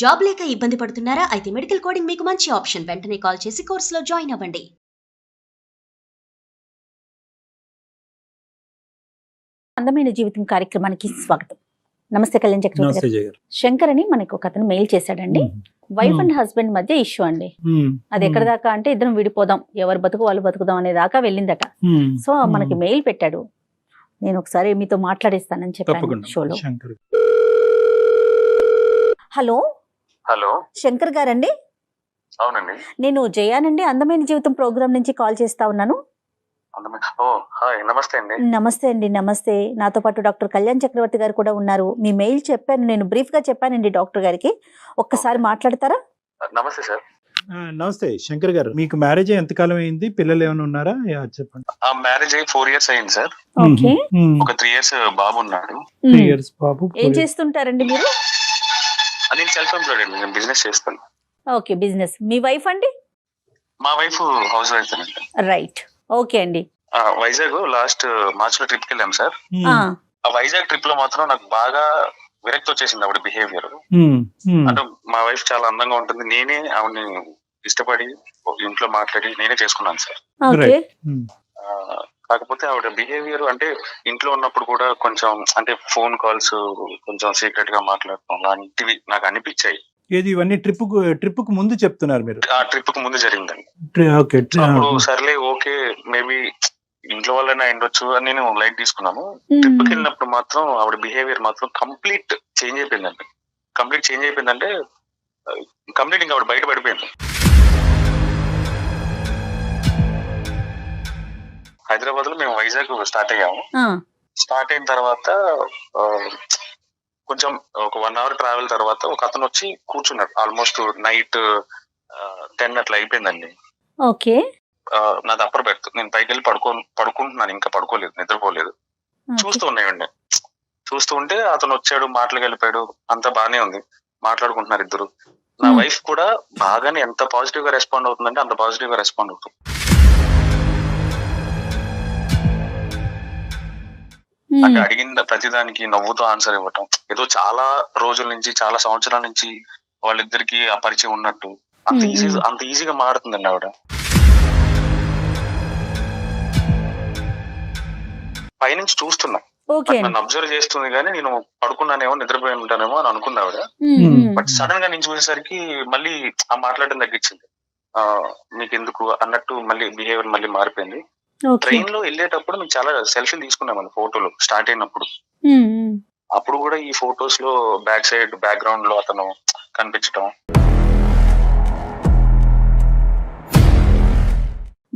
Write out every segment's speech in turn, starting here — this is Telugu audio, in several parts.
జాబ్ లేక ఇబ్బంది పడుతున్నారా? అయితే మెడికల్ కోడింగ్ మీకు మంచి ఆప్షన్. వెంటనే కాల్ చేసి కోర్సులో జాయిన్ అవ్వండి. అందమైన జీవితం కార్యక్రమానికి స్వాగతం. నమస్తే కళ్యాణ్ చక్రవర్తి నమస్తే గారు. జయ గారు. శంకర్ అని మనకు ఒక అతను మెయిల్ చేశాడండి. వైఫ్ అండ్ హస్బెండ్ మధ్య ఇష్యూ అండి. అది ఎక్కడ దాకా అంటే ఇద్దరం విడిపోదాం, ఎవరు బతుకు వాళ్ళు బతుకుదాం అనే దాకా వెళ్ళిందట. సో మనకి మెయిల్ పెట్టాడు. నేను ఒకసారి మీతో మాట్లాడిస్తానని చెప్పాను తప్పకుండా షోలో. శంకర్. హలో హలో, శంకర్ గారండి, అవునండి. నేను జయానండి, అందమైన జీవితం ప్రోగ్రామ్ నుంచి కాల్ చేస్తా ఉన్నాను. ఓ హాయ్, నమస్తే అండి. నమస్తే అండి. నమస్తే. నాతో పాటు డాక్టర్ కళ్యాణ్ చక్రవర్తి గారు కూడా ఉన్నారు. మీ మెయిల్ చెప్పాను, నేను బ్రీఫ్ గా చెప్పానండి డాక్టర్ గారికి. ఒక్కసారి మాట్లాడతారా? నమస్తే సార్. నమస్తే శంకర్ గారు. మీకు మ్యారేజ్ ఎంతకాలం అయింది? పిల్లలు ఏమైనా ఉన్నారా? చెప్పండి. ఆ మ్యారేజ్ అయ్యి 4 years అయింది సార్. ఓకే. ఒక 3 years బాబు ఉన్నాడు. 3 years బాబు. ఏం చేస్తుంటారండి మీరు? నేను సెల్ఫ్ ఎంప్లాయిడ్ అండి, నేను బిజినెస్ చేస్తాను. Okay, business. మీ వైఫ్ అండి? మా వైఫ్ హౌస్ వైఫ్ అండి. రైట్, ఓకే అండి. వైజాగ్ లాస్ట్ మార్చ్ లో ట్రిప్ కి వెళ్ళాం సార్. ఆ, ఆ వైజాగ్ ట్రిప్ లో మాత్రం నాకు బాగా విరక్తి వచ్చేసింది ఆవిడ బిహేవియర్. అంటే మా వైఫ్ చాలా అందంగా ఉంటుంది, నేనే ఆవిడని ఇష్టపడి ఇంట్లో మాట్లాడి నేనే చేసుకున్నాను సార్. ఓకే. కాకపోతే ఆవిడ బిహేవియర్ అంటే ఇంట్లో ఉన్నప్పుడు కూడా కొంచెం అంటే ఫోన్ కాల్స్ కొంచెం సీక్రెట్ గా మాట్లాడటం లాంటివి నాకు అనిపించాయి. ఏది ఇవన్నీ ట్రిప్ కు ముందు చెప్తున్నారు మీరు? ఆ ట్రిప్ కు ముందు జరిగిందండి. ఓకే. అప్పుడు సర్లే ఓకే మేబీ ఇంట్లో వాళ్ళైనా అయిండొచ్చు అని నేను లైట్ తీసుకున్నాను. ట్రిప్ కి వెళ్ళినప్పుడు మాత్రం ఆవిడ బిహేవియర్ మాత్రం కంప్లీట్ చేంజ్ అయిపోయిందండి. కంప్లీట్ చేంజ్ అయిపోయిందంటే కంప్లీట్ ఇంకా ఆవిడ బయట పడిపోయింది. హైదరాబాద్ లో మేము వైజాగ్ స్టార్ట్ అయ్యాము. స్టార్ట్ అయిన తర్వాత కొంచెం ఒక 1 hour ట్రావెల్ తర్వాత ఒక అతను వచ్చి కూర్చున్నాడు. ఆల్మోస్ట్ నైట్ 10 అట్లా అయిపోయిందండి. ఓకే. నాది అప్పర్ బెర్త్, నేను పైకి వెళ్ళి పడుకుంటున్నాను, ఇంకా పడుకోలేదు, నిద్రపోలేదు. చూస్తూ ఉన్నాయండి. చూస్తూ ఉంటే అతను వచ్చాడు, మాటలు కలిపాడు, అంతా బానే ఉంది, మాట్లాడుకుంటున్నారు ఇద్దరు. నా వైఫ్ కూడా బాగానే ఎంత పాజిటివ్ గా రెస్పాండ్ అవుతుందంటే అంత పాజిటివ్ గా రెస్పాండ్ అవుతుంది. అంటే అడిగిన ప్రతిదానికి నవ్వుతో ఆన్సర్ ఇవ్వటం, ఏదో చాలా రోజుల నుంచి చాలా సంవత్సరాల నుంచి వాళ్ళిద్దరికి ఆ పరిచయం ఉన్నట్టు అంత ఈజీగా మారుతుందండి ఆవిడ. పైనుంచి చూస్తున్నా, నన్ను అబ్జర్వ్ చేస్తుంది కానీ నేను పడుకున్నానేమో నిద్రపోయి ఉంటానేమో అని అనుకున్నా ఆవిడ. బట్ సడన్ గా నేను చూసేసరికి మళ్ళీ ఆ మాట్లాడడం తగ్గించింది. మీకెందుకు అన్నట్టు మళ్ళీ బిహేవియర్ మళ్ళీ మారిపోయింది. ట్రైన్ లో వెళ్ళేటప్పుడు మేము చాలా సెల్ఫీలు తీసుకున్నాం ఫోటోలు స్టార్ట్ అయినప్పుడు. అప్పుడు కూడా ఈ ఫొటోస్ లో బ్యాక్ సైడ్ బ్యాక్గ్రౌండ్ లో అతను కనిపించడం.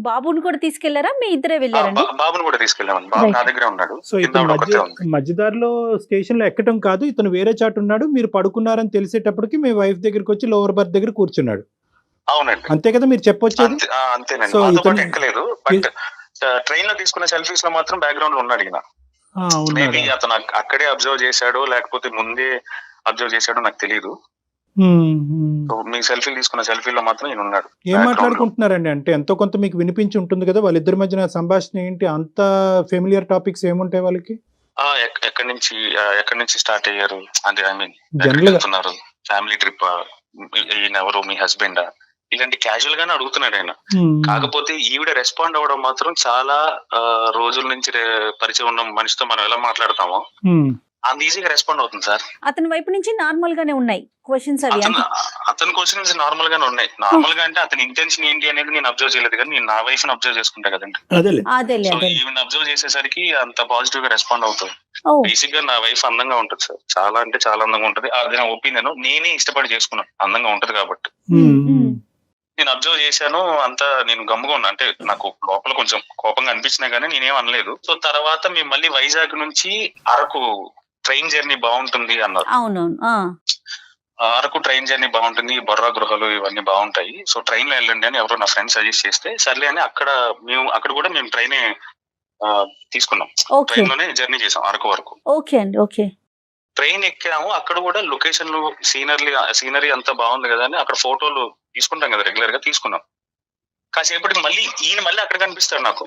బాబుని కూడా తీసుకెళ్లారా? మీ ఇద్దరే వెళ్ళారండి? బాబుని కూడా తీసుకెళ్ళామని. బాబు నా దగ్గరే ఉన్నాడు. సో ఇతను మధ్యదారిలో స్టేషన్ లో ఎక్కడం కాదు, ఇతను వేరే చాటు ఉన్నాడు. మీరు పడుకున్నారని తెలిసేటప్పటికి మీ వైఫ్ దగ్గరికి వచ్చి లోవర్ బర్త్ దగ్గర కూర్చున్నాడు. అవునండి, అంతే కదా మీరు చెప్పొచ్చేది? అంతేనండి. ఎక్కలేదు, బట్ ట్రైన్ లో తీసుకున్న సెల్ఫీస్ లో మాత్రం బ్యాక్గ్రౌండ్ లో ఉన్నాడు. మేబీ అతను అక్కడే అబ్జర్వ్ చేశాడో లేకపోతే ముందే అబ్జర్వ్ చేశాడో నాకు తెలియదు. మీ సెల్ఫీలు తీసుకున్న సెల్ఫీలో మాత్రం నేను ఉన్నాడు. ఏం మాట్లాడుకుంటున్నారండి? అంటే ఎంతో కొంత మీకు వినిపించి ఉంటుంది కదా, వాళ్ళిద్దరి మధ్యన సంభాషణ ఏంటి? అంత ఫెమిలియర్ టాపిక్స్ ఏముంటాయి వాళ్ళకి? ఎక్కడి నుంచి స్టార్ట్ అయ్యారు అంటే, ఐ మీన్ ఫ్యామిలీ ట్రిప్, ఈయన ఎవరు, మీ హస్బెండ్, ఇలాంటి క్యాజువల్ గానే అడుగుతున్నాడు ఆయన. కాకపోతే ఈవిడ రెస్పాండ్ అవ్వడం మాత్రం చాలా రోజుల నుంచి పరిచయం ఉన్న మనిషితో మనం ఎలా మాట్లాడతామో అంత ఈజీగా రెస్పాండ్ అవుతుంది సార్. అతని వైపు నుంచి నార్మల్ గానే ఉన్నాయి క్వశ్చన్స్. అతని క్వశ్చన్స్ నార్మల్ గానే ఉన్నాయి. నార్మల్ గా అంటే అతని ఇంటెన్షన్ ఏంటి అనేది నేను అబ్జర్వ్ చేయలేదు, కానీ నేను నా వైఫ్ ని అబ్జర్వ్ చేసుకుంటా కదండి. ఈవెన్ అబ్జర్వ్ చేసేసరికి అంత పాజిటివ్ గా రెస్పాండ్ అవుతుంది. బేసిక్ గా నా వైఫ్ అందంగా ఉంటుంది సార్, చాలా అంటే చాలా అందంగా ఉంటుంది. అది నా ఒపీనియన్, నేనే ఇష్టపడి చేసుకున్నాను, అందంగా ఉంటది కాబట్టి. నేను అబ్జర్వ్ చేశాను, అంతా నేను గమ్ముగా ఉన్నా. అంటే నాకు లోపల కొంచెం కోపంగా అనిపించినా గానీ నేనేం అనలేదు. సో తర్వాత మేము మళ్ళీ వైజాగ్ నుంచి అరకు ట్రైన్ జర్నీ బాగుంటుంది అన్నారు. అవునవును, అరకు ట్రైన్ జర్నీ బాగుంటుంది, బొర్రా గృహలు ఇవన్నీ బాగుంటాయి, సో ట్రైన్ లో వెళ్ళండి అని ఎవరో నా ఫ్రెండ్ సజెస్ట్ చేస్తే సర్లే అని అక్కడ కూడా మేము ట్రైన్ తీసుకున్నాం. ట్రైన్ లోనే జర్నీ చేసాం అరకు వరకు. ఓకే అండి, ఓకే. ట్రైన్ ఎక్కాము, అక్కడ కూడా లొకేషన్లు సీనరీ అంతా బాగుంది కదా అని అక్కడ ఫోటోలు తీసుకుంటాం కదా, రెగ్యులర్ గా తీసుకున్నాం. కాసేపటికి మళ్ళీ ఈయన మళ్ళీ అక్కడ కనిపిస్తాడు నాకు.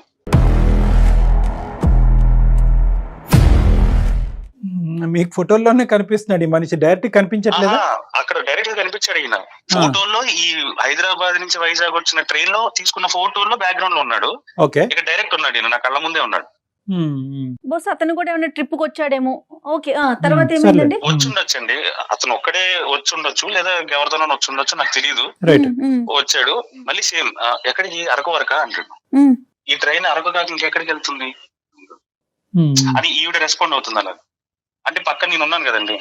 మీకు ఫోటోల్లోనే కనిపిస్తున్నాడు ఈ మనిషి, డైరెక్ట్ కనిపించట్లేదా? అక్కడ డైరెక్ట్ గా కనిపించాడు ఈయన ఫోటోల్లో. ఈ హైదరాబాద్ నుంచి వైజాగ్ వచ్చిన ట్రైన్ లో తీసుకున్న ఫోటోల్లో బ్యాక్గ్రౌండ్ లో ఉన్నాడు. ఓకే, ఇక డైరెక్ట్ ఉన్నాడు ఈయన, నా కళ్ళ ముందే ఉన్నాడు. బహుశా అతను కూడా ఏమైనా ట్రిప్ కి వచ్చాడేమో. ఓకే, తర్వాత ఏమైందండి? వచ్చుండొచ్చండి, అతను ఒక్కడే వచ్చుండొచ్చు లేదా ఎవరితోనో వచ్చుండొచ్చు, నాకు తెలియదు. వచ్చాడు మళ్ళీ సేమ్ ఎక్కడికి, అరకు వరకా అంటాడు. ఈ ట్రైన్ అరకు కాక ఇంకెక్కడికి వెళ్తుంది అని ఈవిడ రెస్పాండ్ అవుతుంది అలా. అంటే పక్కన నేను ఉన్నాను కదండి,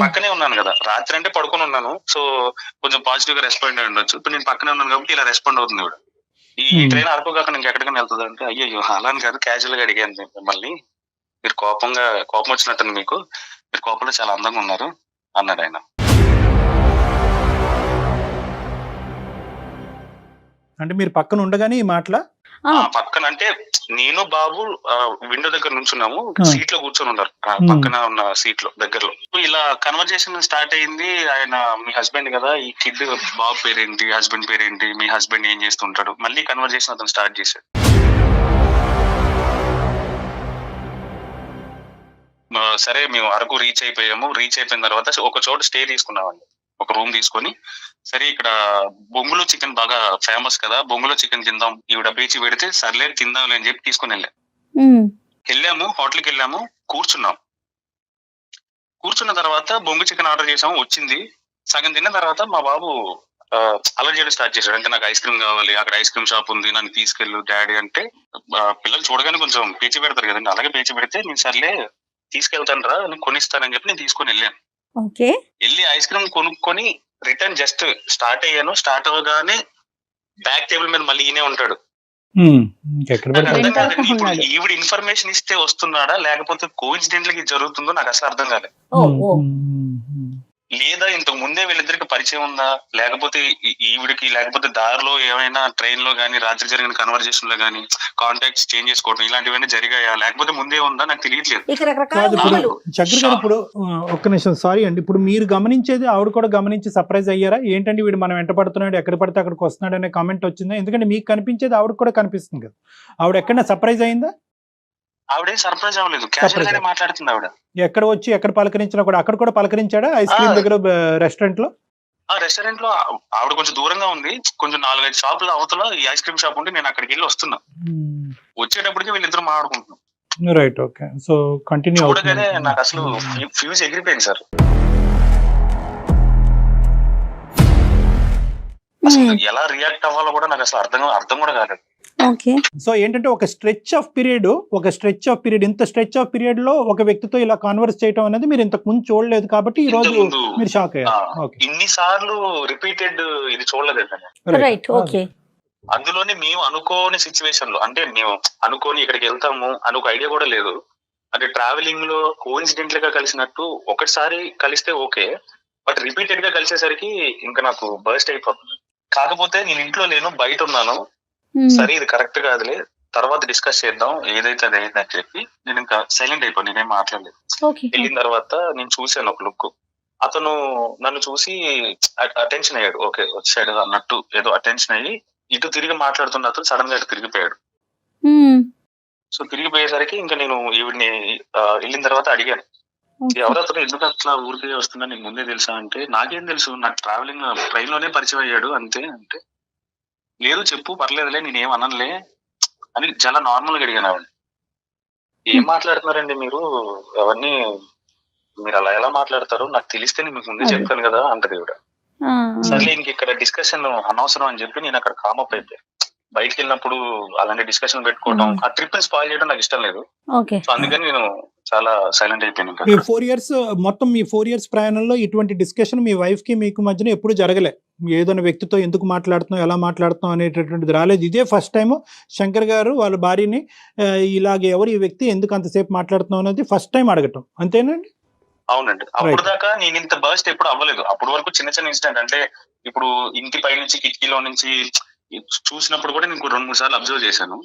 పక్కనే ఉన్నాను కదా, రాత్రి అంటే పడుకొని ఉన్నాను, సో కొంచెం పాజిటివ్ గా రెస్పాండ్ అయి ఉండొచ్చు. ఇప్పుడు నేను పక్కనే ఉన్నాను కాబట్టి ఇలా రెస్పాండ్ అవుతుంది ఈవిడ. ఈ ట్రైన్ అరకు కాక ఇంకెక్కడికైనా వెళ్తుంది అంటే, అయ్యో అలా అని కాదు, క్యాజువల్ గా అడిగాను మిమ్మల్ని, మీరు కోపం వచ్చినట్టుంది మీకు, మీరు కోపంలో చాలా అందంగా ఉన్నారు అన్నాడు ఆయన. అంటే మీరు పక్కన ఉండగానే ఈ మాటల పక్కన అంటే నేను బాబు విండో దగ్గర నుంచున్నాము, సీట్ లో కూర్చొని ఉన్నారు పక్కన ఉన్న సీట్ లో దగ్గరలో. ఇలా కన్వర్జేషన్ స్టార్ట్ అయింది. ఆయన మీ హస్బెండ్ కదా, ఈ కిడ్ బాబు పేరేంటి, హస్బెండ్ పేరేంటి, మీ హస్బెండ్ ఏం చేస్తుంటాడు, మళ్ళీ కన్వర్జేషన్ అతను స్టార్ట్ చేశాడు. సరే మేము అరకు రీచ్ అయిపోయాము. రీచ్ అయిపోయిన తర్వాత ఒక చోట స్టే తీసుకున్నామండి, ఒక రూమ్ తీసుకొని. సరే ఇక్కడ బొంగులో చికెన్ బాగా ఫేమస్ కదా, బొంగులో చికెన్ తిందాం, ఈవిడ పేచి పెడితే సర్లే తిందాం అని చెప్పి తీసుకుని వెళ్ళాము. హోటల్కి వెళ్ళాము, కూర్చున్న తర్వాత బొంగు చికెన్ ఆర్డర్ చేసాము, వచ్చింది. సగం తిన్న తర్వాత మా బాబు అలర్ట్ చేయడం స్టార్ట్ చేశాడు. అంటే నాకు ఐస్ క్రీమ్ కావాలి, అక్కడ ఐస్ క్రీమ్ షాప్ ఉంది, నన్ను తీసుకెళ్ళు డాడీ అంటే. పిల్లలు చూడగానే కొంచెం పేచి పెడతారు కదండి, అలాగే పేచి పెడితే నేను సర్లే తీసుకెళ్తాను రా, నేను కొనిస్తానని చెప్పి నేను తీసుకొని వెళ్ళాను. వెళ్ళి ఐస్ క్రీమ్ కొనుక్కొని రిటర్న్ జస్ట్ స్టార్ట్ అయ్యాను. స్టార్ట్ అవ్వగానే బ్యాక్ టేబుల్ మీద మళ్ళీ ఈయనే ఉంటాడు. ఈవిడ ఇన్ఫర్మేషన్ ఇస్తే వస్తున్నాడా లేకపోతే కోఇన్సిడెంట్లీ ఇది జరుగుతుందో నాకు అసలు అర్థం కాలేదు. లేదా ఇంతకు ముందే వీళ్ళిద్దరికి పరిచయం ఉందా, లేకపోతే ఈవిడికి, లేకపోతే దారిలో ఏమైనా ట్రైన్ లో గానీ రాత్రి జరిగిన కన్వర్జేషన్ లో గానీ కాంటాక్ట్స్ చేంజ్ చేసుకోవడం ఇలాంటివన్నీ జరిగాయా, లేకపోతే ముందే ఉందా నాకు తెలియట్లేదు. చక్ర గారు ఇప్పుడు ఒక్క నిమిషం, సారీ అండి, ఇప్పుడు మీరు గమనించేది ఆవిడ కూడా గమనించి సర్ప్రైజ్ అయ్యారా ఏంటంటే, వీడు మనం వెంట పడుతున్నాడు, ఎక్కడ పడితే అక్కడికి వస్తున్నాడు అనే కామెంట్ వచ్చిందా? ఎందుకంటే మీకు కనిపించేది ఆవిడ కూడా కనిపిస్తుంది కదా, ఆవిడ ఎక్కడైనా సర్ప్రైజ్ అయిందా? ఆవిడే సర్ప్రైజ్ అవ్వలేదు, క్యాజువల్ గానే మాట్లాడుతుంది ఆవిడ. ఎక్కడ వచ్చి ఎక్కడ పలకరించినా కూడా అక్కడ కూడా పలకరించాడా? ఐస్ క్రీమ్ దగ్గర రెస్టారెంట్ లో రెస్టారెంట్ లో ఆవిడ కొంచెం దూరంగా ఉంది, కొంచెం 4-5 షాపుల అవతల ఈ ఐస్ క్రీమ్ షాప్ ఉంటే నేను అక్కడికి వెళ్ళి వస్తున్నా. వచ్చేటప్పటికి వీళ్ళిద్దరు మాట్లాడుకుంటున్నాం. Right, okay, so continue. చూడగానే నాకు అసలు ఫ్యూజ్ ఎగిరిపోయింది సార్. అసలు ఎలా రియాక్ట్ అవ్వాలో కూడా నాకు అసలు అర్థం కూడా కాలేదు. సో ఏంటంటే ఒక స్ట్రెచ్ ఆఫ్ పీరియడ్ ఇంత స్ట్రెచ్ ఆఫ్ పీరియడ్ లో ఒక వ్యక్తితో ఇలా కాన్వర్స్ చేయడం అనేది మీరు ఇంతకు ముందు చూడలేదు కాబట్టి ఈ రోజు మీరు షాక్ అయ్యారు. ఇన్ని సార్లు రిపీటెడ్ ఇది చూడలేదు. అందులోనే మేము అనుకోని సిచ్యువేషన్ లో, అంటే మేము అనుకోని ఇక్కడికి వెళ్తాము అని ఒక ఐడియా కూడా లేదు. అంటే ట్రావెలింగ్ లో కోఇన్సిడెంటల్ గా కలిసినట్టు ఒకటిసారి కలిస్తే ఓకే, బట్ రిపీటెడ్ గా కలిసేసరికి ఇంకా నాకు బర్స్ట్ అయిపోతుంది. కాకపోతే నేను ఇంట్లో లేను, బయట ఉన్నాను. సరే ఇది కరెక్ట్ కాదులే, తర్వాత డిస్కస్ చేద్దాం, ఏదైతే అది అయిందని చెప్పి నేను ఇంకా సైలెంట్ అయిపోయి నేనేం మాట్లాడలేదు. వెళ్ళిన తర్వాత నేను చూశాను ఒక లుక్, అతను నన్ను చూసి అటెన్షన్ అయ్యాడు, ఓకే వచ్చాడు అన్నట్టు ఏదో అటెన్షన్ అయ్యి ఇటు తిరిగి మాట్లాడుతున్న అతను సడన్ గా ఇటు తిరిగిపోయాడు. సో తిరిగిపోయేసరికి ఇంకా నేను ఈవిడ్ని వెళ్ళిన తర్వాత అడిగాను, ఎవరతను, ఎందుకు అట్లా ఊరికే వస్తున్నా, నీకు ముందే తెలుసా అంటే, నాకేం తెలుసు, నాకు ట్రావెలింగ్ ట్రైన్ లోనే పరిచయం అయ్యాడు అంతే అంటే, లేదు చెప్పు పర్లేదులే నేనేం అనలే అని చాలా నార్మల్ గా అడిగాను ఆవిడ. ఏం మాట్లాడుతున్నారండి మీరు, అవన్నీ మీరు అలా ఎలా మాట్లాడతారు, నాకు తెలిస్తే నేను మీకు ముందే చెప్తాను కదా అంటది ఈవిడ. సర్లే ఇంక ఇక్కడ డిస్కషన్ అనవసరం అని చెప్పి నేను అక్కడ కామప్ అయిపోయాను. బయటకు వెళ్ళినప్పుడు అలాంటి డిస్కషన్ పెట్టుకోవడం, ఆ ట్రిప్ ని స్పాయిల్ చేయడం నాకు ఇష్టం లేదు. సో అందుకని నేను చాలా సైలెంట్ అయిపోయాను. ఈ 4 years మొత్తం మీ 4 years ప్రయాణంలో ఇటువంటి డిస్కషన్ మీ వైఫ్ కి మీకు మధ్యన ఎప్పుడు జరగలే? ఏదైనా వ్యక్తితో ఎందుకు మాట్లాడుతున్నావు, ఎలా మాట్లాడుతున్నావు అనేటటువంటిది రాలేదు. ఇదే ఫస్ట్ టైం శంకర్ గారు వాళ్ళ భార్యని ఇలాగే ఎవరు ఈ వ్యక్తి ఎందుకు అంతసేపు మాట్లాడుతున్నావు అనేది ఫస్ట్ టైం అడగటం, అంతేనండి? అవునండి, అప్పుడు దాకా నేను ఇంత బర్స్ట్ ఎప్పుడు అవ్వలేదు. అప్పటి వరకు చిన్న చిన్న ఇన్సిడెంట్, అంటే ఇప్పుడు ఇంటి పై నుంచి కిటికీలో నుంచి చూసినప్పుడు కూడా నేను 2-3 సార్లు అబ్జర్వ్ చేశాను.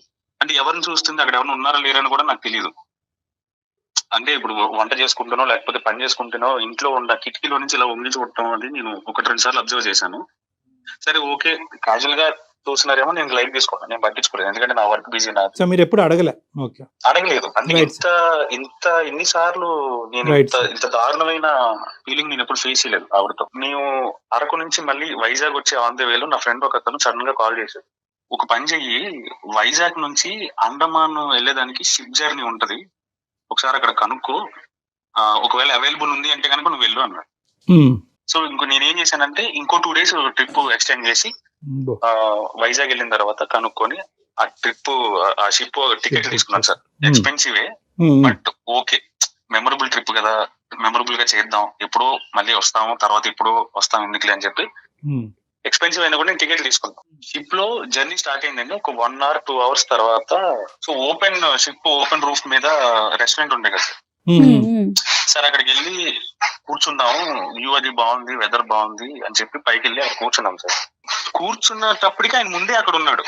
అంటే ఎవరిని చూస్తుంది, అక్కడ ఎవరైనా ఉన్నారా లేరని కూడా నాకు తెలియదు. అంటే ఇప్పుడు వంట చేసుకుంటానో లేకపోతే పని చేసుకుంటానో ఇంట్లో ఉన్న కిటికీలో నుంచి ఇలా వంగి చూడటం అది నేను 1-2 సార్లు అబ్జర్వ్ చేశాను. సరే ఓకే, క్యాజువల్ గా చూస్తున్నారేమో నేను లైట్ తీసుకున్నాను, నేను పట్టించుకోలేదు ఎందుకంటే నా వర్క్ బిజీ. నాకు సో మీరు ఎప్పుడు అడగలేదు? అందుకే ఇన్నిసార్లు నేను ఇంత దారుణమైన ఫీలింగ్ నేను ఎప్పుడు ఫేస్ చేయలేదు ఆవిడతో. మేము అరకు నుంచి మళ్ళీ వైజాగ్ వచ్చే ఆన్ ద వేలో నా ఫ్రెండ్ ఒక అతను సడన్ గా కాల్ చేశాడు, ఒక పని చెయ్యి, వైజాగ్ నుంచి అండమాన్ వెళ్ళేదానికి షిప్ జర్నీ ఉంటది, ఒకసారి అక్కడ కనుక్కో, ఒకవేళ అవైలబుల్ ఉంది అంటే కనుక నువ్వు వెళ్ళు అన్నాడు. సో నేనేం చేశానంటే ఇంకో 2 days ట్రిప్ ఎక్స్టెండ్ చేసి వైజాగ్ వెళ్ళిన తర్వాత కనుక్కొని ఆ ట్రిప్ ఆ షిప్ టికెట్ తీసుకున్నాను సార్. ఎక్స్పెన్సివే బట్ ఓకే, మెమరబుల్ ట్రిప్ కదా, మెమరబుల్ గా చేద్దాం, ఎప్పుడో మళ్ళీ వస్తాము, తర్వాత ఇప్పుడు వస్తాం ఎందుకులే అని చెప్పి ఎక్స్పెన్సివ్ అయినా కూడా నేను టికెట్ తీసుకున్నాను. షిప్ లో జర్నీ స్టార్ట్ అయిందండి ఒక 1 or 2 hours తర్వాత. సో షిప్ ఓపెన్ రూఫ్ మీద రెస్టారెంట్ ఉండే కదా సార్, అక్కడికి వెళ్ళి కూర్చున్నాము, వ్యూ అది బాగుంది, వెదర్ బాగుంది అని చెప్పి పైకి వెళ్ళి అక్కడ కూర్చున్నాం సార్. కూర్చున్నప్పటికీ ఆయన ముందే అక్కడ ఉన్నాడు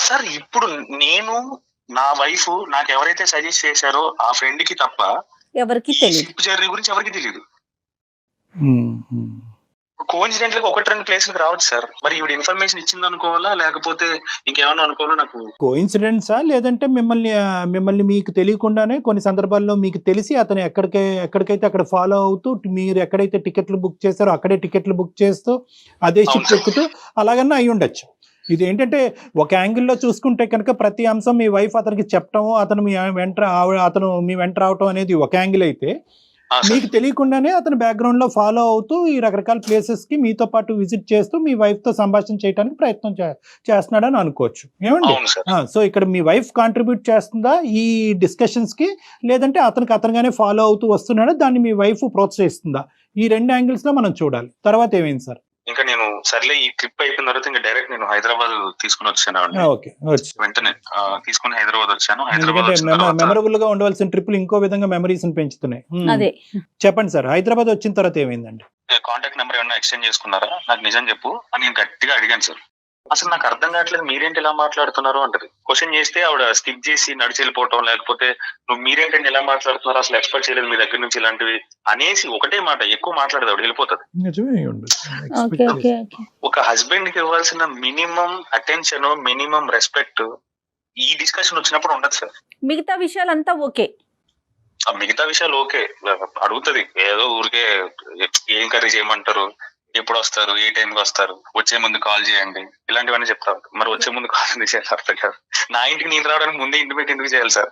సార్. ఇప్పుడు నేను నా వైఫ్ నాకు ఎవరైతే సజెస్ట్ చేశారో ఆ ఫ్రెండ్ కి తప్ప ఎవరికి షిప్ జర్నీ గురించి ఎవరికి తెలియదు. కోఇన్సిడెంట్ గా 1-2 ప్లేస్లకు రావచ్చు సార్. మరి ఈవిడ ఇన్ఫర్మేషన్ ఇచ్చింది అనుకోవాలా లేకపోతే ఇంకేమన్నా అనుకోవాలా? నాకు కోఇన్సిడెన్సా లేదంటే మిమ్మల్ని మీకు తెలియకుండానే కొన్ని సందర్భాల్లో మీకు తెలిసి అతను ఎక్కడికైతే అక్కడ ఫాలో అవుతూ మీరు ఎక్కడైతే టికెట్లు బుక్ చేస్తారో అక్కడే టికెట్లు బుక్ చేస్తూ అదే షిప్ ఎక్కుతూ అలాగన్నా అయి ఉండొచ్చు. ఇది ఏంటంటే ఒక యాంగిల్లో చూసుకుంటే కనుక ప్రతి అంశం మీ వైఫ్ అతనికి చెప్పటము, అతను మీ వెంట రావటం అనేది ఒక యాంగిల్ అయితే, మీకు తెలియకుండానే అతను బ్యాక్గ్రౌండ్ లో ఫాలో అవుతూ ఈ రకరకాల ప్లేసెస్ కి మీతో పాటు విజిట్ చేస్తూ మీ వైఫ్ తో సంభాషణ చేయడానికి ప్రయత్నం చేస్తున్నాడని అనుకోవచ్చు. ఏమండి? సో ఇక్కడ మీ వైఫ్ కాంట్రిబ్యూట్ చేస్తుందా ఈ డిస్కషన్స్ కి, లేదంటే అతనుగానే ఫాలో అవుతూ వస్తున్నాడా, దాన్ని మీ వైఫ్ ప్రోత్సహిస్తుందా? ఈ 2 యాంగిల్స్ లో మనం చూడాలి. తర్వాత ఏమైంది సార్? ఇంకా నేను సర్లే ఈ ట్రిప్ అయిపోయిన తర్వాత ఇంకా డైరెక్ట్ నేను హైదరాబాద్ తీసుకుని వచ్చాను. వెంటనే తీసుకుని హైదరాబాద్ వచ్చాను. మెమరబుల్ గా ఉండవలసిన ట్రిప్లు ఇంకో విధంగా మెమరీస్ పెంచుతున్నాయి. చెప్పండి సార్, హైదరాబాద్ వచ్చిన తర్వాత ఏమైందండి? కాంటాక్ట్ నెంబర్ ఏమన్నా ఎక్స్చేంజ్ చేసుకున్నారా, నాకు నిజం చెప్పు అని నేను గట్టిగా అడిగాను సార్. అసలు నాకు అర్థం కావట్లేదు, మీరేంటి ఇలా మాట్లాడుతున్నారు అంటది. క్వశ్చన్ చేస్తే ఆవిడ స్కిప్ చేసి నడిచి వెళ్ళిపోవటం, లేకపోతే నువ్వు మీరేంటంటే ఇలా మాట్లాడుతున్నారు, అసలు ఎక్స్పెక్ట్ చేయలేదు మీ దగ్గర నుంచి ఇలాంటివి అనేసి ఒకటే మాట ఎక్కువ మాట్లాడదు ఆవిడ, వెళ్ళిపోతుంది. ఒక హస్బెండ్ కి ఇవ్వాల్సిన మినిమం అటెన్షన్, మినిమం రెస్పెక్ట్ ఈ డిస్కషన్ వచ్చినప్పుడు ఉండదు సార్. మిగతా విషయాలంతా ఓకే, మిగతా విషయాలు ఓకే, అడుగుతుంది ఏదో ఊరికే ఏం కర్రీ చేయమంటారు, ఎప్పుడు వస్తారు, ఏ టైంకి వస్తారు, వచ్చే ముందు కాల్ చేయండి, ఇలాంటివన్నీ చెప్తారు. మరి వచ్చే ముందు కాల్ ఎందుకు చేయాలి అర్థం కాదు. నా ఇంటికి నేను రావడానికి ముందే ఇంటిమేట్ ఎందుకు చేయాలి సార్?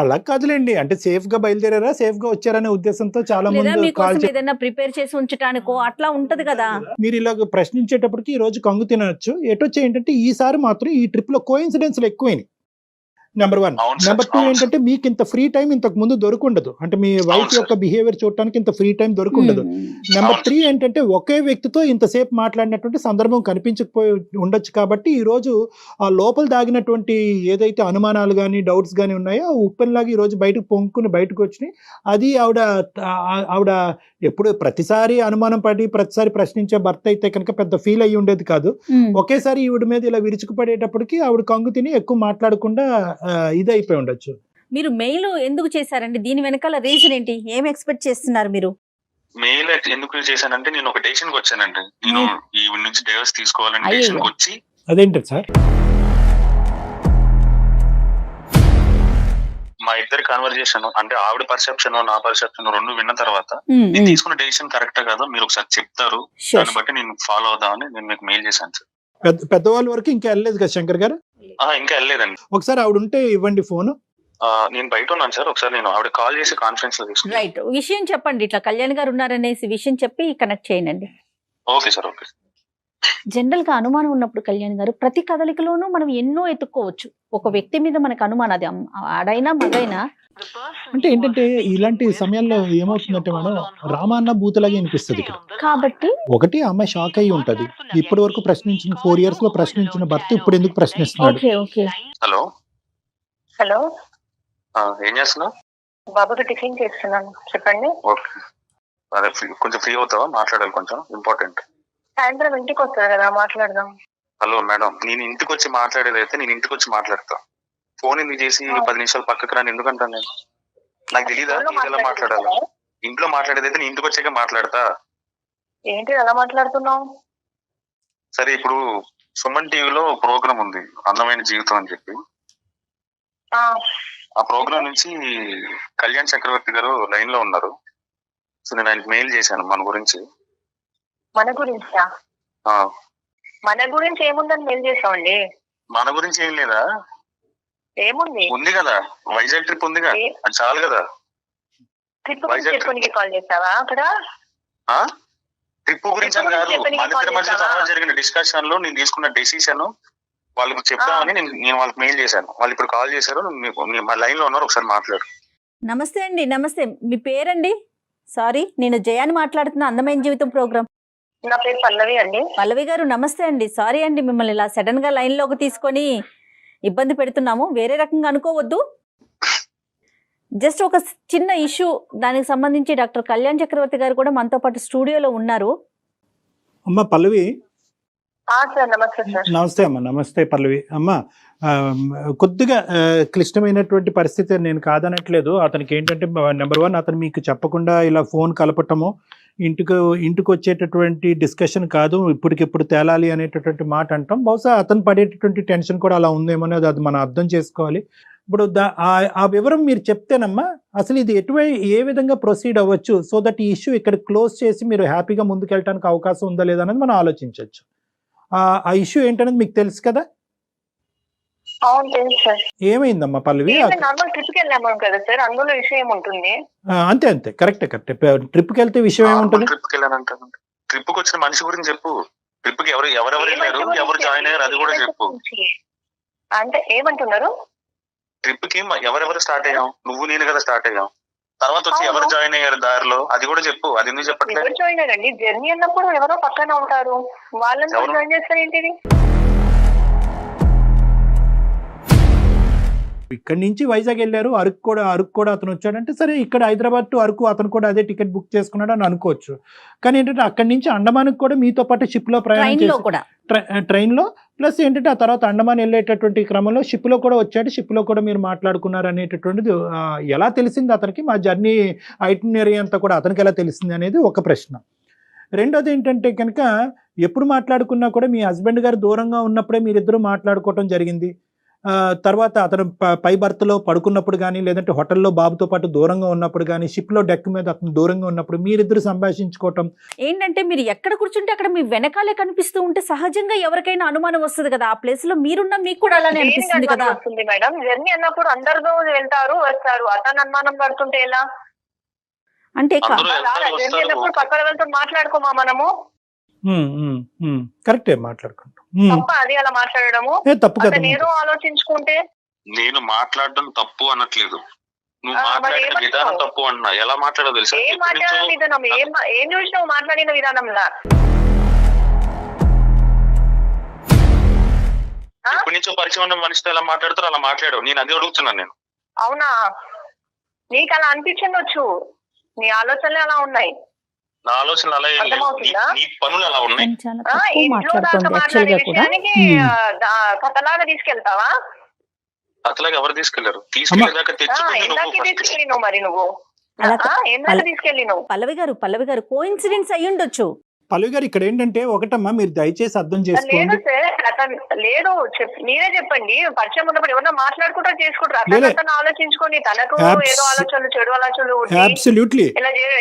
అలా కాదులేండి, అంటే సేఫ్ గా బయలుదేరారా, సేఫ్ గా వచ్చారనే ఉద్దేశంతో చాలా మంది ఏదైనా ప్రిపేర్ చేసి ఉంచడానికో అట్లా ఉంటది కదా. మీరు ఇలా ప్రశ్నించేటప్పటికి ఈ రోజు కంగు తినచ్చు. ఎటొచ్చి ఏంటంటే ఈసారి మాత్రం ఈ ట్రిప్ లో కోఇన్సిడెన్స్లు ఎక్కువైనాయి. నెంబర్ 1. నెంబర్ 2 ఏంటంటే మీకు ఇంత ఫ్రీ టైం ఇంతకు ముందు దొరుకుండదు, అంటే మీ వైఫ్ యొక్క బిహేవియర్ చూడటానికి ఇంత ఫ్రీ టైం దొరుకుండదు. నెంబర్ 3 ఏంటంటే ఒకే వ్యక్తితో ఇంతసేపు మాట్లాడినటువంటి సందర్భం కనిపించకపోయి ఉండొచ్చు. కాబట్టి ఈ రోజు ఆ లోపల దాగినటువంటి ఏదైతే అనుమానాలు కానీ డౌట్స్ కానీ ఉన్నాయో ఆ ఉప్పెనలాగా ఈ రోజు బయటకు పొంగుకుని బయటకు వచ్చినాయి. అది ఆవిడ ఎప్పుడు ప్రతిసారి అనుమానం పడి ప్రతిసారి ప్రశ్నించే భర్త అయితే కనుక పెద్ద ఫీల్ అయ్యి ఉండేది కాదు. ఒకేసారి ఈవిడ మీద ఇలా విరుచుకుపడేటప్పటికి ఆవిడ కంగు తిని ఎక్కువ మాట్లాడకుండా ఇది అయిపోయి ఉండొచ్చు. మీరు మెయిల్ ఎందుకు చేశారండి? దీని వెనకాల రీజన్ ఏంటి? ఏం ఎక్స్పెక్ట్ చేస్తున్నారు మీరు? మెయిల్ ఎందుకు చేశానంటే నేను ఒక డెసిషన్ కి వచ్చానండి. నేను ఈ నుంచి డైవర్స్ తీసుకోవాలని డెసిషన్ కి వచ్చి. అదేంటి సార్? మా ఇద్దరి కన్వర్జేషన్ అంటే ఆవిడ పర్సెప్షన్ నా పర్సెప్షన్ 2 విన్న తర్వాత నేను తీసుకున్న డెసిషన్ కరెక్టా కాదో మీరు ఒకసారి చెప్తారు, దాన్ని బట్టి నేను ఫాలో అవుదామని నేను మీకు మెయిల్ చేశాను సార్. పెద్దవాళ్ళ వరకు ఇంకా వెళ్ళలేదు కదా శంకర్ గారు? ఇంకా వెళ్ళలేదండి. ఒకసారి ఆవిడ ఉంటే ఇవ్వండి ఫోన్. నేను బయట ఉన్నాను సార్, ఒకసారి నేను ఆవిడ కాల్ చేసి కాన్ఫరెన్స్ లో తీసుకున్నాను. రైట్, విషయం చెప్పండి, ఇట్లా కళ్యాణ్ గారు ఉన్నారనేసి విషయం చెప్పి కనెక్ట్ చేయండి. Okay sir, okay. జనరల్ గా అనుమానం ఉన్నప్పుడు కళ్యాణ్ గారు ప్రతి కదలికలోనూ మనం ఎన్నో ఎత్తుక్కోవచ్చు. ఒక వ్యక్తి మీద మనకు అనుమానం, అది ఆడైనా మగైనా. అంటే ఏంటంటే ఇలాంటి సమయాల్లో ఏమవుతుందంటే మేడం, రామాన్న భూతలాగే అనిపిస్తుంది. కాబట్టి ఒకటి అమ్మాయి షాక్ అయ్యి ఉంటది, ఇప్పటి వరకు ప్రశ్నించిన 4 years లో ప్రశ్నించిన భర్త ఇప్పుడు ఎందుకు ప్రశ్నిస్తున్నాడు. హలో హలో, ఏం చేస్తున్నావు? బాబుకి టిఫిన్ చేస్తున్నాను, చెప్పండి. ఓకే, అదే కొంచెం ఫ్రీ అవుతావా? మాట్లాడాలి, కొంచెం ఇంపార్టెంట్. సాయంత్రం ఇంటికి వస్తారు కదా, మాట్లాడదాం. హలో మేడం, నేను ఇంటికి వచ్చి మాట్లాడేది అయితే నేను ఇంటికి వచ్చి మాట్లాడతా. ఫోన్ ఎందుకు చేసి 10 నిమిషాలు పక్కకు రాని ఎందుకంటాను నేను? నాకు తెలీదా ఎలా మాట్లాడాలి? ఇంట్లో మాట్లాడేది అయితే నేను ఇంటికి వచ్చాక మాట్లాడతా. ఏంటి ఎలా మాట్లాడుతున్నావు? సరే, ఇప్పుడు సుమన్ టీవీలో ప్రోగ్రామ్ ఉంది అందమైన జీవితం అని చెప్పి. ఆ ప్రోగ్రామ్ నుంచి కళ్యాణ్ చక్రవర్తి గారు లైన్ లో ఉన్నారు. సో నేను ఆయనకి మెయిల్ చేశాను మన గురించి. మన గురించా? మన గురించి ఏముందని మెయిల్ చేసామండి. మన గురించి ఏం లేదా? ఏముంది? ఉంది కదా, వైజాగ్ ట్రిప్ ఉందిగా, అది చాలు కదా. ట్రిప్ గురించి చెప్పుకోనికి కాల్ చేసావా అక్కడ? ట్రిప్ గురించి అని కాదు, మన ఇద్దరి మధ్య తర్వాత జరిగిన డిస్కషన్ లో నేను తీసుకున్న డెసిషన్ వాళ్ళకి చెప్తామని నేను వాళ్ళకి మెయిల్ చేశాను. వాళ్ళు ఇప్పుడు కాల్ చేశారు, మా లైన్ లో ఉన్నారు, ఒకసారి మాట్లాడు. నమస్తే అండి. నమస్తే, మీ పేరండి? సారీ, నేను జయాని మాట్లాడుతున్నా, అందమైన జీవితం ప్రోగ్రామ్. నా పేరు పల్లవి అండి. పల్లవి గారు నమస్తే అండి. సారీ అండి, మిమ్మల్ని ఇలా సడన్ గా లైన్ లోకి తీసుకొని ఇబ్బంది పెడుతున్నాము, వేరే రకంగా అనుకోవద్దు. జస్ట్ ఒక చిన్న ఇష్యూ, దానికి సంబంధించి డాక్టర్ కళ్యాణ్ చక్రవర్తి గారు కూడా మనతో పాటు స్టూడియోలో ఉన్నారు. అమ్మ పల్లవి. సార్ నమస్తే సార్. నమస్తే అమ్మ. నమస్తే పల్లవి. అమ్మ కొద్దిగా క్లిష్టమైనటువంటి పరిస్థితి, నేను కాదనట్లేదు. అతనికి ఏంటంటే నెంబర్ 1 అతను మీకు చెప్పకుండా ఇలా ఫోన్ కలపటము, ఇంటికి వచ్చేటటువంటి డిస్కషన్ కాదు, ఇప్పటికిప్పుడు తేలాలి అనేటటువంటి మాట అంటాం. బహుశా అతను పడేటటువంటి టెన్షన్ కూడా అలా ఉందేమో, అది మనం అర్థం చేసుకోవాలి. ఇప్పుడు ఆ వివరం మీరు చెప్తేనమ్మా అసలు ఇది ఏ విధంగా ప్రొసీడ్ అవ్వచ్చు, సో దట్ ఈ ఇష్యూ ఇక్కడ క్లోజ్ చేసి మీరు హ్యాపీగా ముందుకెళ్ళడానికి అవకాశం ఉందా లేదా అనేది మనం ఆలోచించవచ్చు. ఆ ఇష్యూ ఏంటనేది మీకు తెలుసు కదా? అవును తెలుసు సార్. ఏమైందమ్మా పల్లవి? నార్మల్ ట్రిప్ కి వెళ్ళాము కదా సార్, అందులో విషయం ఏముంటుంది? అంతే కరెక్ట్. ట్రిప్ కి వెళ్తే విషయం ఏముంటుంది? ట్రిప్ కి వచ్చిన మనిషి గురించి చెప్పు. ట్రిప్ కి ఎవరెవరు వెళ్ళారు, ఎవరు జాయిన్ అయ్యారు, అది కూడా చెప్పు. అంటే ఏమంటున్నారు? ట్రిప్ కి ఎవరెవరు స్టార్ట్ అయ్యాం, నువ్వు నేను కదా స్టార్ట్ అయ్యాం. తర్వాత వచ్చి ఎవరు జాయిన్ అయ్యారు దారిలో, అది కూడా చెప్పు. అది ఎందుకు చెప్పట్లేదు? ఎవరు జాయిన్ అయ్యారండి? జర్నీ అన్నప్పుడు ఎవరో పక్కన ఉంటారు, వాళ్ళని జాయిన్ చేస్తారు ఏంటిది? ఇక్కడి నుంచి వైజాగ్ వెళ్ళారు, అరకు కూడా అతను వచ్చాడంటే సరే, ఇక్కడ హైదరాబాద్ టు అరకు అతను కూడా అదే టికెట్ బుక్ చేసుకున్నాడు అని అనుకోవచ్చు. కానీ ఏంటంటే అక్కడి నుంచి అండమాన్కి కూడా మీతో పాటు షిప్ లో ప్రయాణం చేసి, ట్రైన్ లో ప్లస్ ఏంటంటే ఆ తర్వాత అండమాన్ వెళ్ళేటటువంటి క్రమంలో షిప్ లో కూడా వచ్చాడు, షిప్ లో కూడా మీరు మాట్లాడుకున్నారు అనేటటువంటిది ఎలా తెలిసింది అతనికి? మా జర్నీ ఐటినరీ అంతా కూడా అతనికి ఎలా తెలిసింది అనేది ఒక ప్రశ్న. రెండోది ఏంటంటే కనుక ఎప్పుడు మాట్లాడుకున్నా కూడా మీ హస్బెండ్ గారు దూరంగా ఉన్నప్పుడే మీరిద్దరూ మాట్లాడుకోవటం జరిగింది. తర్వాత అతను పై బర్త్లో పడుకున్నప్పుడు కానీ, లేదంటే హోటల్లో బాబుతో పాటు దూరంగా ఉన్నప్పుడు కానీ, షిప్లో డెక్ మీద అతను దూరంగా ఉన్నప్పుడు మీరిద్దరు సంభాషించుకోవటం ఏంటంటే, మీరు ఎక్కడ కూర్చుంటే అక్కడ మీ వెనకాలే కనిపిస్తూ ఉంటే సహజంగా ఎవరికైనా అనుమానం వస్తుంది కదా. ఆ ప్లేస్ లో మీరున్న మీకు కూడా అలానే అనిపిస్తుంది కదా. మేడం జర్నీ అన్నప్పుడు అందరితో వెళ్తారు వస్తారు, అతను అనుమానం పడుతుంటే ఎలా? అంటే జర్నీ అన్నప్పుడు పక్కన వెళ్తూ మాట్లాడుకోమా మనము. కరెక్టే మాట్లాడుకుంటాం. తప్ప అది అలా మాట్లాడడము తప్పు కదా. నేను ఆలోచించుకుంటే నేను మాట్లాడడం తప్పు అనట్లేదు, నువ్వు మాట్లాడిన విధానం తప్పు అంటున్నా. ఎలా మాట్లాడో తెలుసా? ఏం మాట్లాడిన విధానం? ఏం చూసినావు మాట్లాడిన విధానంలా? ఎప్పటి నుంచో పరిచయం ఉన్న మనిషితో ఎలా మాట్లాడతారో అలా మాట్లాడావు. నేను అది అడుగుతున్నాను. నేను అవునా? నీకు అలా అనిపించవచ్చు, నీ ఆలోచనలు అలా ఉన్నాయి. నా ఆలోచనలు అలా నీ పనులు అలా ఉన్నాయి. ఇంట్లో దాకా మాట్లాడే విషయానికి కథలాగా తీసుకెళ్తావా? కథలాగా ఎవరు తీసుకెళ్లారు? తీసుకెళ్ళేదాకా తీసుకెళ్ళినావు మరి నువ్వు తీసుకెళ్ళినావు. పల్లవి గారు కోఇన్సిడెన్స్ అయ్యి ఉండొచ్చు. పల్లవి గారు ఇక్కడ ఏంటంటే ఒకటమ్మా, మీరు దయచేసి అర్థం చేసుకోండి. లేదు మీరే చెప్పండి. పరిచయం ఉన్నప్పుడు ఎవరన్నా మాట్లాడుకుంటారు చేసుకుంటారు, అతను ఆలోచించుకొని తనకు ఏదో ఆలోచనలు చెడు ఆలోచనలు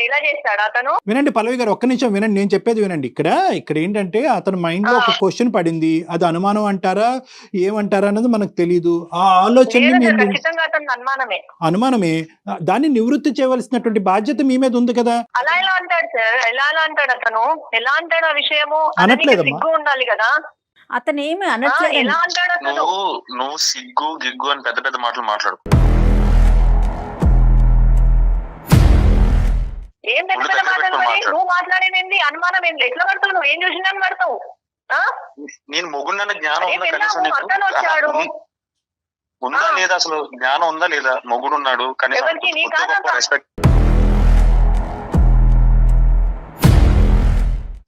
ఇలా చేస్తాడు అతను. వినండి పల్లవి గారు, ఒక్క నిమిషం వినండి, నేను చెప్పేది వినండి. ఇక్కడ ఏంటంటే అతని మైండ్ లో ఒక క్వశ్చన్ పడింది, అది అనుమానం అంటారా ఏమంటారా అన్నది మనకు తెలీదు. ఆ ఆలోచన అనుమానమే, దాన్ని నివృత్తి చేయవలసినటువంటి బాధ్యత మీ మీద ఉంది కదా. అలా ఎలా అంటాడు సార్? ఎలా అంటాడు అతను? ఎలా అంటాడు ఆ విషయము? సిగ్గు ఉండాలి కదా. అతను ఏమి అనట్లేదు. ఎలా అంటాడు అతను? నువ్వు సిగ్గు గిగ్గు అని పెద్ద పెద్ద మాటలు మాట్లాడు. ఏం పెద్ద పెద్ద మాటలు? నువ్వు మాట్లాడేది అనుమానం ఏంటి? ఎట్లా పడతావు? నువ్వు ఏం చూసినా పడతావు? నేను మొగుండన్న జ్ఞానం అతను వచ్చాడు ఉందా లేదా? అసలు జ్ఞానం ఉందా లేదా? మొగుడున్నాడు, కనీసం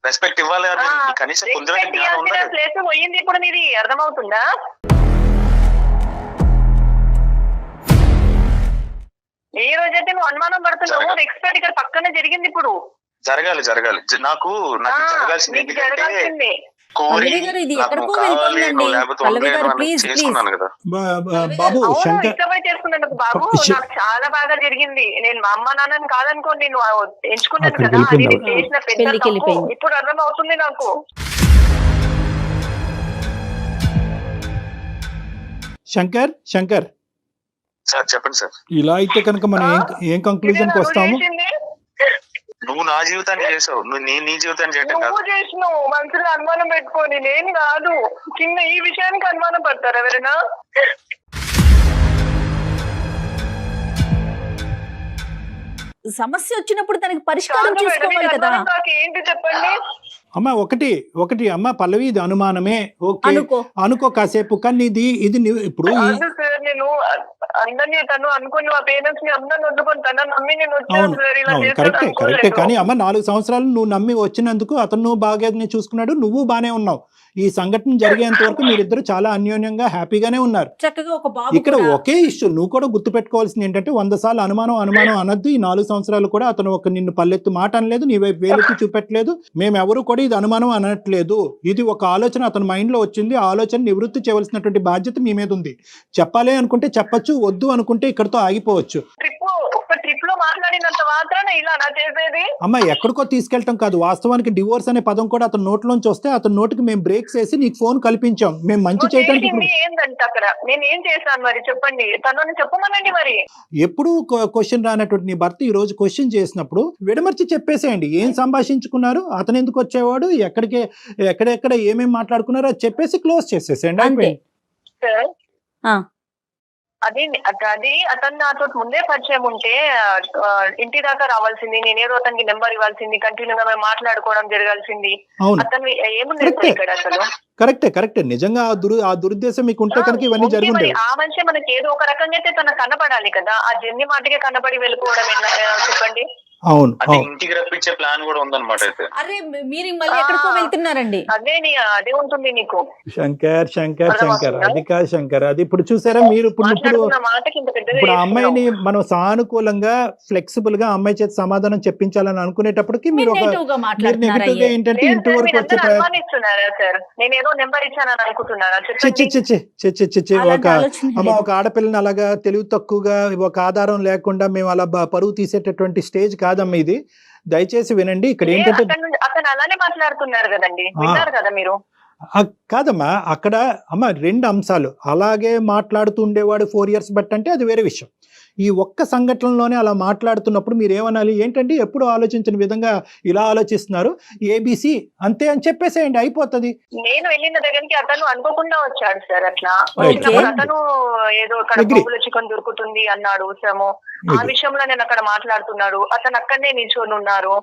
రెస్పెక్ట్ ఇవ్వాలి. కనీసం ప్లేస్ పోయింది ఇప్పుడు, నీది అర్థమవుతుందా? ఈ రోజైతే నువ్వు అనుమానం పడుతున్నావు, ఎక్స్పర్ట్ ఇక్కడ పక్కనే జరిగింది. ఇప్పుడు జరగాలి నాకు జరగాల్సింది నీకు జరగాల్సిందే. పల్లవి గారు ఇది ఎక్కడికో వెళ్తుందండి. పల్లవి గారు ప్లీజ్ బాబు అవును, శంకర్ ఇష్టపడి చేసుకున్నాను బాబు. నాకు చాలా బాగా జరిగింది. నేను మా అమ్మ నాన్నని కాదనుకోండి, నేను ఎంచుకున్నాను అక్కడికి కదా, అది వెళ్ళిపోయింది నేను చేసిన పెద్ద పెళ్లికి తప్పు. వెళ్ళిపోయింది. ఇప్పుడు అర్థం అవుతుంది నాకు. శంకర్ సార్ చెప్పండి సార్. ఇలా అయితే కనుక మనం ఏం కంక్లూజన్ కి వస్తాము? నువ్వు నా జీవితాన్ని చేసావు, నువ్వు నీ జీవితాన్ని చేయటం కాదు. నువ్వు చేసినావు మనసులో అనుమానం పెట్టుకొని, నేను కాదు. చిన్న ఈ విషయానికి అనుమానం పడతారు ఎవరైనా? సమస్య వచ్చినప్పుడు దానికి పరిష్కారం చూసుకోవాలి కదా. ఏంటి చెప్పండి. అమ్మ ఒకటి అమ్మ పల్లవి, ఇది అనుమానమే, ఓకే అనుకో కాసేపు, కానీ ఇది ఇప్పుడు సార్ నేను అందరినీ తను అనుకుని మా పేరెంట్స్ ని అందరిని వద్దుకొని తన నమ్మి నేను వచ్చాను సార్. ఇలా కరెక్టే కానీ అమ్మ 4 సంవత్సరాలు నువ్వు నమ్మి వచ్చినందుకు అతను బాగా చూసుకున్నాడు, నువ్వు బానే ఉన్నావు. ఈ సంఘటన జరిగేంత వరకు మీరిద్దరు చాలా అన్యోన్యంగా హ్యాపీగానే ఉన్నారు. చక్కగా ఒక బాబు. ఇక్కడ ఒకే ఇష్యూ నువ్వు కూడా గుర్తుపెట్టుకోవాల్సింది ఏంటంటే 100 సార్లు అనుమానం అనద్దు. ఈ 4 సంవత్సరాలు కూడా అతను నిన్ను పల్లెత్తు మాట అనలేదు, నీ వైపు వేలెత్తి చూపెట్టలేదు. మేమెవరు కూడా ఇది అనుమానం అనట్లేదు. ఇది ఒక ఆలోచన అతని మైండ్ లో వచ్చింది. ఆ ఆలోచన నివృత్తి చేయవలసినటువంటి బాధ్యత మీ మీద ఉంది. చెప్పాలి అనుకుంటే చెప్పచ్చు, వద్దు అనుకుంటే ఇక్కడతో ఆగిపోవచ్చు. ట్రిప్ లో మాట్లాడినంత మాత్రాన ఇలా నా చేసేది? అమ్మ ఎక్కడికో తీసుకెళ్ళటం కాదు, వాస్తవానికి డివోర్స్ అనే పదం కూడా అతని నోట్లోంచి వస్తే అతని నోటికి మేము బ్రేక్స్ వేసి నీకు ఫోన్ కల్పించాం. మేము మంచి చేయడానికి ఏంటంటే అక్కడ నేను ఏం చేశాను మరి చెప్పండి, తనని చెప్పమనండి. మరి ఎప్పుడు క్వశ్చన్ రానటువంటి నీ భర్త ఈ రోజు క్వశ్చన్ చేసినప్పుడు విడమర్చి చెప్పేసేయండి. ఏం సంభాషించుకున్నారు, అతను ఎందుకు వచ్చేవాడు, ఎక్కడెక్కడ ఏమేమి మాట్లాడుకున్నారో అది చెప్పేసి క్లోజ్ చేసేసేయండి. అయిపోయింది. అది అతను నాతో ముందే పరిచయం ఉంటే ఇంటి దాకా రావాల్సింది, నేనేదో అతనికి నెంబర్ ఇవ్వాల్సింది, కంటిన్యూగా మేము మాట్లాడుకోవడం జరగాల్సింది. అతను ఏముంది ఇక్కడ అసలు? కరెక్టే నిజంగా ఆ దురుద్దేశం మీకు ఉంటే కనుక ఇవన్నీ జరుగుతాయి. ఆ మనిషి మనకి ఏదో ఒక రకంగా అయితే తనకు కనపడాలి కదా. ఆ జర్నీ మాటకే కనపడి వెళ్ళిపోవడం చెప్పండి. అవును, ఇంటికి రప్పించే ప్లాన్ కూడా ఉందన్నమాట. అయితే అరే మీరు మళ్ళీ ఎక్కడికో వెళ్తున్నారండి. అదే ఉంటుంది నీకు. శంకర్ అది కాదు శంకర్, అది ఇప్పుడు చూసారా మీరు ఇప్పుడు ఆ అమ్మాయిని మనం సానుకూలంగా ఫ్లెక్సిబుల్ గా అమ్మాయి చేతి సమాధానం చెప్పించాలని అనుకునేటప్పటికి మీరు నెగిటివ్ గా ఏంటంటే ఇంటి వరకు వచ్చే ఒక ఆడపిల్లని అలాగా తెలివి తక్కువగా ఒక ఆధారం లేకుండా మేము అలా పరువు తీసేటటువంటి స్టేజ్ కాదమ్మా ఇది. దయచేసి వినండి. ఇక్కడ ఏంటంటే అతను అలానే మాట్లాడుతున్నారు కదండి, విన్నారు కదా మీరు. కాదమ్మా, అక్కడ అమ్మ 2 అంశాలు. అలాగే మాట్లాడుతూ ఉండేవాడు 4 years బట్ అంటే అది వేరే విషయం. ఈ ఒక్క సంఘటనలోనే అలా మాట్లాడుతున్నప్పుడు మీరు ఏమనాలి, ఏంటండి ఎప్పుడు ఆలోచించిన విధంగా ఇలా ఆలోచిస్తున్నారు, ఏబిసి అంతే అని చెప్పేసేయండి, అయిపోతుంది. నేను వెళ్ళిన దగ్గరికి అతను అనుకోకుండా వచ్చాడు సార్. అట్లా అతను ఏదో అక్కడ చికెన్ దొరుకుతుంది అన్నాడు. ఆ విషయంలో నేను అక్కడ మాట్లాడుతున్నాడు. అతను అక్కడనే నిల్చొని ఉన్నారు,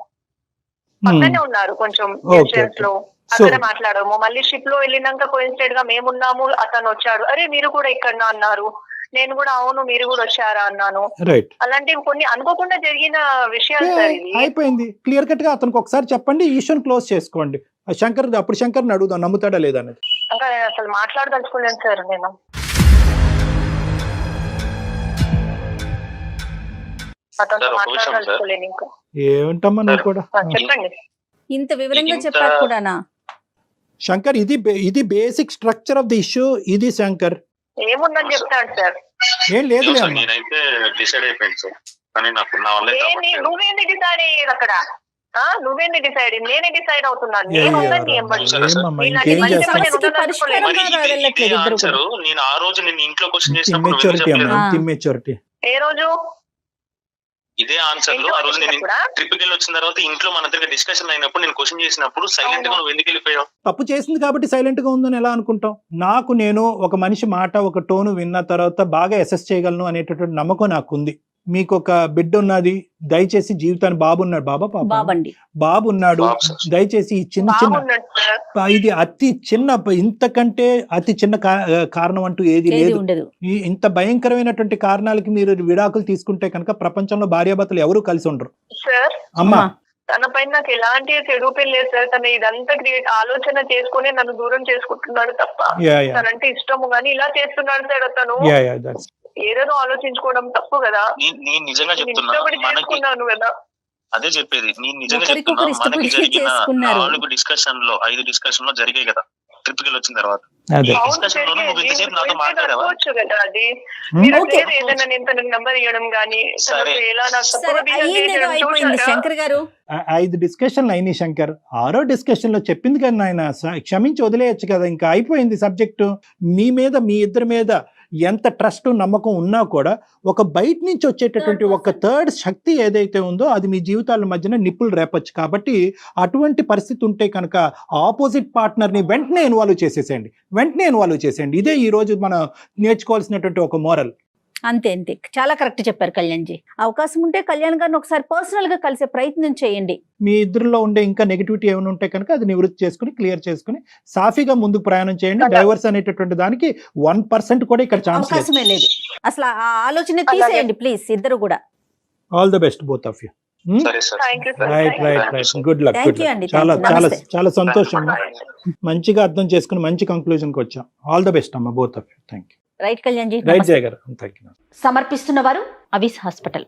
పక్కనే ఉన్నారు కొంచెం డిస్టెన్స్ లో. అక్కడ మాట్లాడము. మళ్ళీ షిప్ లో వెళ్ళినాక కోయిన్సిడెంట్ గా మేమున్నాము, అతను వచ్చాడు. అరే మీరు కూడా ఇక్కడ అన్నారు. నేను కూడా అవును మీరు కూడా వచ్చారా అన్నాను. అలాంటివి కొన్ని అనుకోకుండా జరిగిన విషయాలు సార్. ఇది అయిపోయింది. క్లియర్ కట్ గా అతనికి ఒకసారి చెప్పండి, ఈశ్వర్ క్లోజ్ చేసుకోండి. అప్పుడు శంకర్ అడుగుదాం నమ్ముతాడా లేదా అనేది. ఇంకా అసలు మాట్లాడదలుచుకోలేను సార్ నేను. అతను మాట్లాడదలుచుకోలేను ఇంకా. ఏమంటమ్మా నువ్వు కూడా చెప్పండి. ఇంత వివరంగా చెప్పారు కూడానా శంకర్? ఇది basic structure of the issue. ఇది శంకర్ ఏముందని చెప్తాడు సార్. ఏం లేదు, నేనైతే డిసైడ్ అయిపోయింది సార్. కానీ నాకు నా వల్ల నువ్వేంది డిసైడ్ అయ్యేది అక్కడ? నువ్వేంది డిసైడ్? నేనే డిసైడ్ అవుతున్నాను. నేను ఆ రోజు నేను ఇంట్లో క్వశ్చన్ చేసినప్పుడు ఏ రోజు ఇదే ఆన్సర్ లో ఆ రోజు నేను ట్రిప్ కి వెళ్ళి వచ్చిన తర్వాత ఇంట్లో మన దగ్గర డిస్కషన్ అయినప్పుడు నేను క్వశ్చన్ చేసినప్పుడు సైలెంట్ గా నువ్వు ఎందుకు వెళ్ళిపోయావు? తప్పు చేసింది కాబట్టి సైలెంట్ గా ఉందని ఎలా అనుకుంటాం? నేను ఒక మనిషి మాట ఒక టోను విన్న తర్వాత బాగా అసెస్ చేయగలను అనేటటువంటి నమ్మకం నాకుంది. మీకు ఒక బిడ్డ ఉన్నది, దయచేసి జీవితాన్ని బాబున్నాడు, బాబు ఉన్నాడు, దయచేసి ఈ చిన్న ఇది అతి చిన్న, ఇంతకంటే అతి చిన్న కారణం అంటూ ఏది లేదు. ఇంత భయంకరమైనటువంటి కారణాలకి మీరు విడాకులు తీసుకుంటే కనుక ప్రపంచంలో భార్యాభర్తలు ఎవరు కలిసి ఉండరు. అమ్మా తన పైన నాకు ఎలాంటి చెడు పెళ్లి లేదు సార్. తను ఇదంతా ఆలోచన చేసుకుని నన్ను దూరం చేసుకుంటున్నాడు తప్ప తనంటే ఇష్టము గానీ ఇలా చేస్తున్నాడు సార్. అతను ఏదేదో ఆలోచించుకోవడం తప్పు కదా. నేను నిజంగా చెప్తున్నాను కదా. అదే చెప్పేది, నేను నిజంగా ఒకరికొకరు చెప్తున్నా. మనకి ఇష్టపడి జరిగిన చేసుకున్నారు. 4 డిస్కషన్ లో 5 డిస్కషన్ లో జరిగాయి కదా ట్రిప్ కి వచ్చిన తర్వాత. అదే అవును discussion లోనే జరిగేది. నువ్వు ఇంతసేపు నాతో మీరు మాట్లాడావా? అనుకోవచ్చు కదా అది. మీరు ఓకే. అట్లా ఏదైనా నేను తనకు నంబర్ ఇవ్వడం గానీ, సరే. తనకు ఎలా నాకు సరే, తప్పుగా బిహేవ్ అయ్యిందేదో చేయడం అయిపోయింది చూసారా? శంకర్ గారు. 5 డిస్కషన్లు అయినాయి శంకర్. 6వ డిస్కషన్ లో చెప్పింది కదా నాయన, క్షమించి వదిలేయచ్చు కదా, ఇంకా అయిపోయింది సబ్జెక్టు. మీ మీద, మీ ఇద్దరి మీద ఎంత ట్రస్ట్ నమ్మకం ఉన్నా కూడా ఒక బయట నుంచి వచ్చేటటువంటి ఒక థర్డ్ శక్తి ఏదైతే ఉందో అది మీ జీవితాల మధ్యన నిప్పులు రేపచ్చు. కాబట్టి అటువంటి పరిస్థితి ఉంటే కనుక ఆపోజిట్ పార్ట్నర్ని వెంటనే ఇన్వాల్వ్ చేసేయండి. ఇదే ఈ రోజు మనం నేర్చుకోవాల్సినటువంటి ఒక మోరల్. అంతే అంతే, చాలా కరెక్ట్ చెప్పారు కళ్యాణ్ జీ. అవకాశం ఉంటే కళ్యాణ్ గారిని ఒకసారి పర్సనల్ గా కలిసే ప్రయత్నం చేయండి. మీ ఇద్దరిలో ఉండే ఇంకా నెగిటివిటీ ఏమైనా ఉంటే కనుక అది నివృత్తి చేసుకుని క్లియర్ చేసుకుని సాఫీగా ముందుకు ప్రయాణం చేయండి. డైవర్స్ అనేటటువంటి దానికి 1% కూడా ఇక్కడ ఛాన్స్ లేదు. అవకాశమే లేదు అసలు. ఆ ఆలోచన తీసేయండి ప్లీజ్, ఇద్దరు కూడా. All the best both of you. సరే sir. Thank you, sir. Right Thank you. Right right, good luck. Thank you అండి. చాలా Thank you. చాలా నమస్తే. చాలా సంతోషం. మంచిగా అర్థం చేసుకుని మంచి కంక్లూజన్కి వచ్చాం. ఆల్ ద బెస్ట్ అమ్మ, both of you. Thank you. Right Kalyan ji. Right Jaya గారు, థ్యాంక్ యూ. సమర్పిస్తున్న వారు అవిస్ హాస్పిటల్.